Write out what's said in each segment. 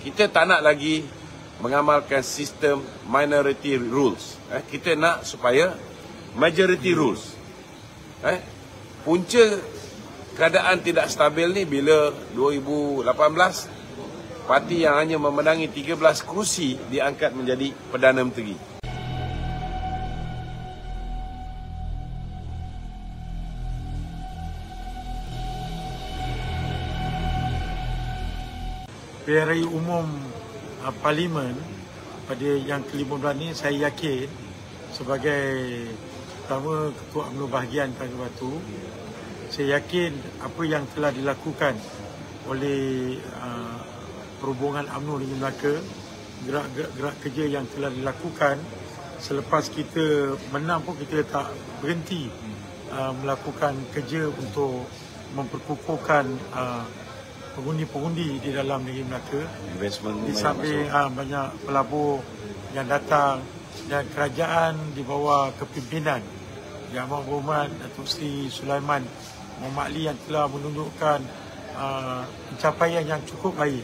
kita tak nak lagi mengamalkan sistem minority rules. Kita nak supaya majority rules. Punca keadaan tidak stabil ni bila 2018 parti yang hanya memenangi 13 kerusi diangkat menjadi Perdana Menteri. Pilihan Raya Umum Parlimen pada yang ke-15 ni, saya yakin sebagai pertama Ketua UMNO Bahagian Tangga Batu, saya yakin apa yang telah dilakukan oleh perhubungan UMNO Negeri Melaka, gerak kerja yang telah dilakukan selepas kita menang pun kita tak berhenti melakukan kerja untuk memperkukuhkan pengundi-pengundi di dalam negeri Melaka. Di samping banyak pelabur yang datang dan kerajaan di bawah kepimpinan Yang Amat Berhormat Datuk Seri Sulaiman Muhammad Ali yang telah menunjukkan pencapaian yang cukup baik.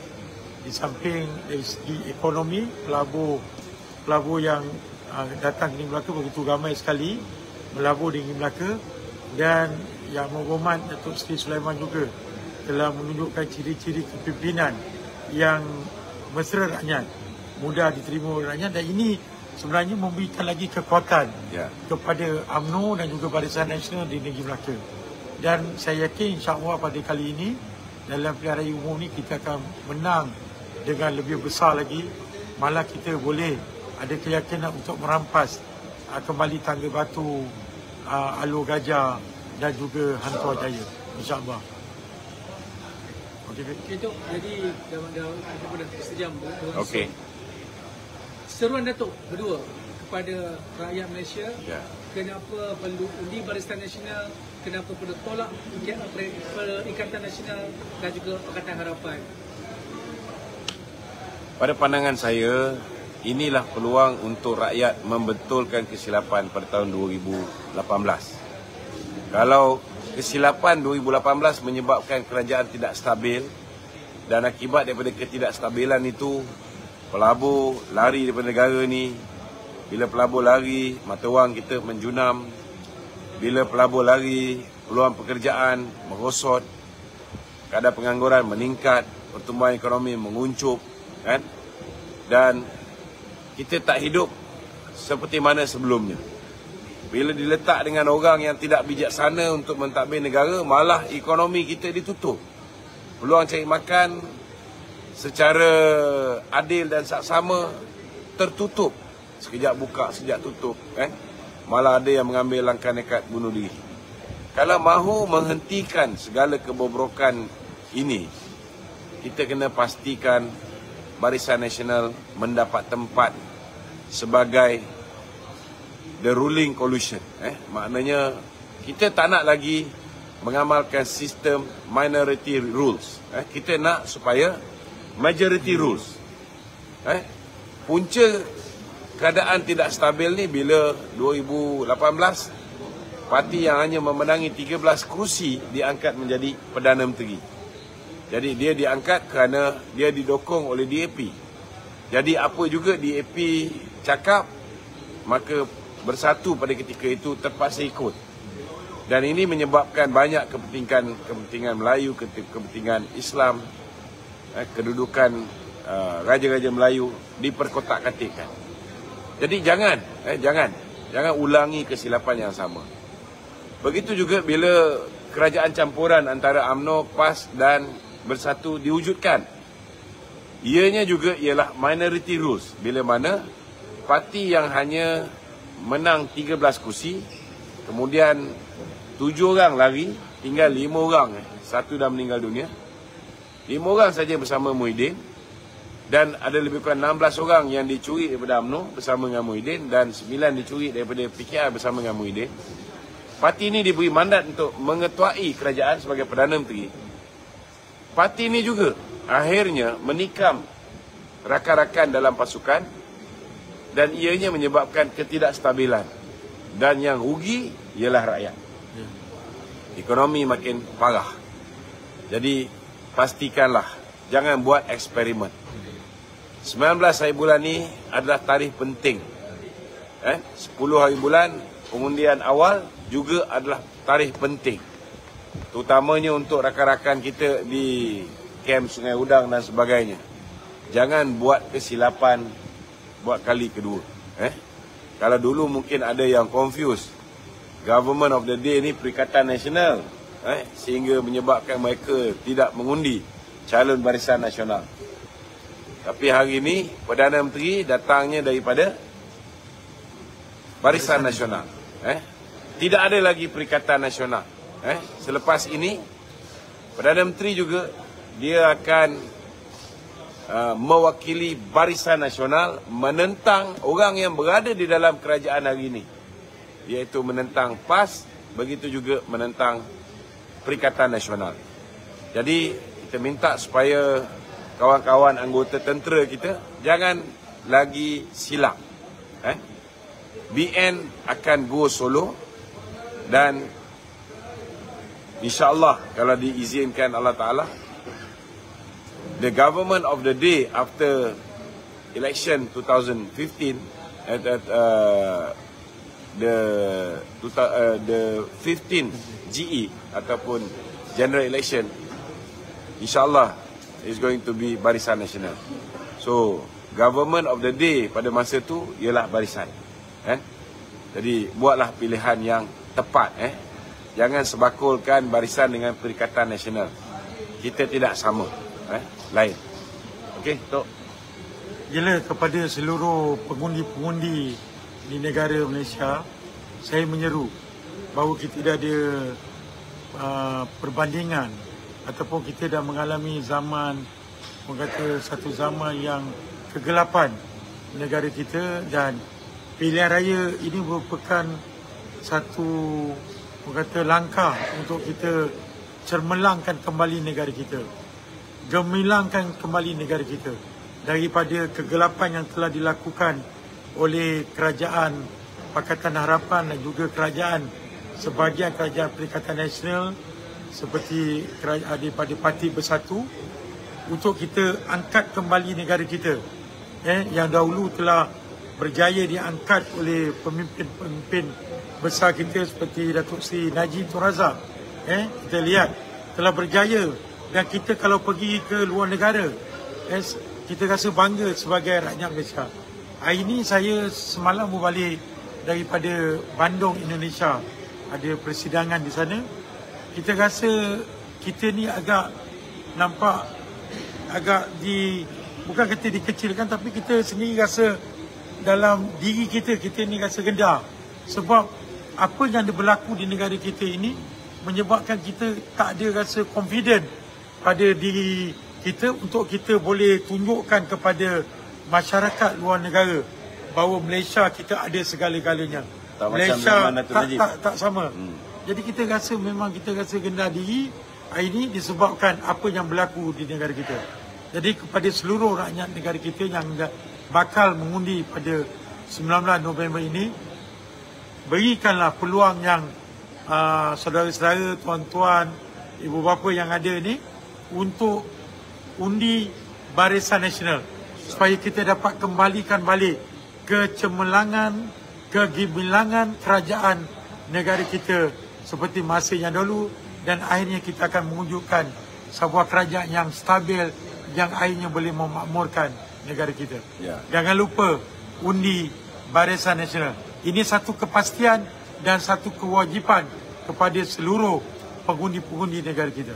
Di samping dari segi ekonomi, pelabur yang datang ke negeri Melaka begitu ramai sekali melabur di negeri Melaka, dan Yang Amat Berhormat Datuk Seri Sulaiman juga telah menunjukkan ciri-ciri kepimpinan yang mesra rakyat, mudah diterima oleh rakyat, dan ini sebenarnya memberikan lagi kekuatan kepada UMNO dan juga Barisan Nasional di negeri Melaka. Dan saya yakin insya-Allah pada kali ini dalam pilihan raya umum ni kita akan menang dengan lebih besar lagi, malah kita boleh ada keyakinan untuk merampas kembali Tangga Batu, Alor Gajah dan juga Hantuar Jaya, insya-Allah. Okey, Tok. Jadi dah sejam. Okey. Seruan Datuk kedua kepada rakyat Malaysia, kenapa perlu undi Barisan Nasional, kenapa perlu tolak Perikatan Nasional dan juga Pakatan Harapan. Pada pandangan saya, inilah peluang untuk rakyat membetulkan kesilapan pada tahun 2018. Kalau kesilapan 2018 menyebabkan kerajaan tidak stabil, dan akibat daripada ketidakstabilan itu pelabur lari daripada negara ni. Bila pelabur lari, mata wang kita menjunam. Bila pelabur lari, peluang pekerjaan merosot, kadar pengangguran meningkat, pertumbuhan ekonomi menguncup, kan? Dan kita tak hidup seperti mana sebelumnya. Bila diletak dengan orang yang tidak bijaksana untuk mentadbir negara, malah ekonomi kita ditutup. Peluang cari makan secara adil dan saksama tertutup. Sekejap buka, sekejap tutup, kan? Malah ada yang mengambil langkah nekat bunuh diri. Kalau mahu menghentikan segala kebobrokan ini, kita kena pastikan Barisan Nasional mendapat tempat sebagai the ruling coalition. Maknanya kita tak nak lagi mengamalkan sistem minority rules. Kita nak supaya majority rules. Punca keadaan tidak stabil ni bila 2018 parti yang hanya memenangi 13 kerusi diangkat menjadi Perdana Menteri. Jadi dia diangkat kerana dia didokong oleh DAP. Jadi apa juga DAP cakap, maka Bersatu pada ketika itu terpaksa ikut. Dan ini menyebabkan banyak kepentingan Melayu, kepentingan Islam, kedudukan raja-raja Melayu diperkotak-katikkan. Jadi jangan ulangi kesilapan yang sama. Begitu juga bila kerajaan campuran antara UMNO, PAS dan Bersatu diwujudkan. Ianya juga ialah minority rules, bila mana parti yang hanya menang 13 kursi, kemudian 7 orang lari, tinggal 5 orang, satu dah meninggal dunia. 5 orang saja bersama Muhyiddin, dan ada lebih kurang 16 orang yang dicuri daripada UMNO bersama dengan Muhyiddin, dan 9 dicuri daripada PKR bersama dengan Muhyiddin. Parti ini diberi mandat untuk mengetuai kerajaan sebagai Perdana Menteri. Parti ini juga akhirnya menikam rakan-rakan dalam pasukan, dan ianya menyebabkan ketidakstabilan. Dan yang rugi ialah rakyat. Ekonomi makin parah. Jadi pastikanlah, jangan buat eksperimen. 19 hari bulan ni adalah tarikh penting. 10 hari bulan pengundian awal juga adalah tarikh penting. Terutamanya untuk rakan-rakan kita di kem Sungai Udang dan sebagainya. Jangan buat kesilapan buat kali kedua. Kalau dulu mungkin ada yang confuse. Government of the day ni Perikatan Nasional, sehingga menyebabkan mereka tidak mengundi calon Barisan Nasional. Tapi hari ini Perdana Menteri datangnya daripada Barisan Nasional. Tidak ada lagi Perikatan Nasional. Selepas ini Perdana Menteri juga dia akan mewakili Barisan Nasional menentang orang yang berada di dalam kerajaan hari ini, iaitu menentang PAS, begitu juga menentang Perikatan Nasional. Jadi kita minta supaya kawan-kawan anggota tentera kita jangan lagi silap. BN akan go solo dan InsyaAllah kalau diizinkan Allah Ta'ala, the government of the day after election 2015 the 15 GE ataupun general election, InsyaAllah is going to be Barisan Nasional. So government of the day pada masa tu ialah Barisan. Jadi buatlah pilihan yang tepat. Jangan sebakulkan Barisan dengan Perikatan Nasional. Kita tidak sama. Lain. Okey, Tok. Bila kepada seluruh pengundi-pengundi di negara Malaysia, saya menyeru bahawa kita dah ada perbandingan ataupun kita dah mengalami zaman, kata satu zaman yang kegelapan negara kita, dan pilihan raya ini merupakan satu kata langkah untuk kita cermelangkan kembali negara kita, gemilangkan kembali negara kita daripada kegelapan yang telah dilakukan oleh kerajaan Pakatan Harapan dan juga kerajaan sebahagian kerajaan Perikatan Nasional seperti daripada Parti Bersatu, untuk kita angkat kembali negara kita yang dahulu telah berjaya diangkat oleh pemimpin-pemimpin besar kita seperti Datuk Seri Najib Tun Razak. Kita lihat telah berjaya, dan kita kalau pergi ke luar negara, kita rasa bangga sebagai rakyat Malaysia. Hari ini saya semalam berbalik daripada Bandung, Indonesia. Ada persidangan di sana. Kita rasa kita ni agak nampak agak bukan kata dikecilkan, tapi kita sendiri rasa dalam diri kita ni rasa rendah. Sebab apa yang berlaku di negara kita ini menyebabkan kita tak ada rasa confident pada diri kita untuk kita boleh tunjukkan kepada masyarakat luar negara bahawa Malaysia kita ada segala-galanya. Malaysia tak sama. Jadi kita rasa memang kita rasa rendah diri. Hari ini disebabkan apa yang berlaku di negara kita. Jadi kepada seluruh rakyat negara kita yang bakal mengundi pada 19 November ini, berikanlah peluang yang saudara-saudara, tuan-tuan, ibu bapa yang ada ni untuk undi Barisan Nasional supaya kita dapat kembalikan balik kecemerlangan, kegemilangan kerajaan negara kita seperti masa yang dahulu, dan akhirnya kita akan mewujudkan sebuah kerajaan yang stabil yang akhirnya boleh memakmurkan negara kita. Jangan lupa undi Barisan Nasional. Ini satu kepastian dan satu kewajipan kepada seluruh pengundi-pengundi negara kita.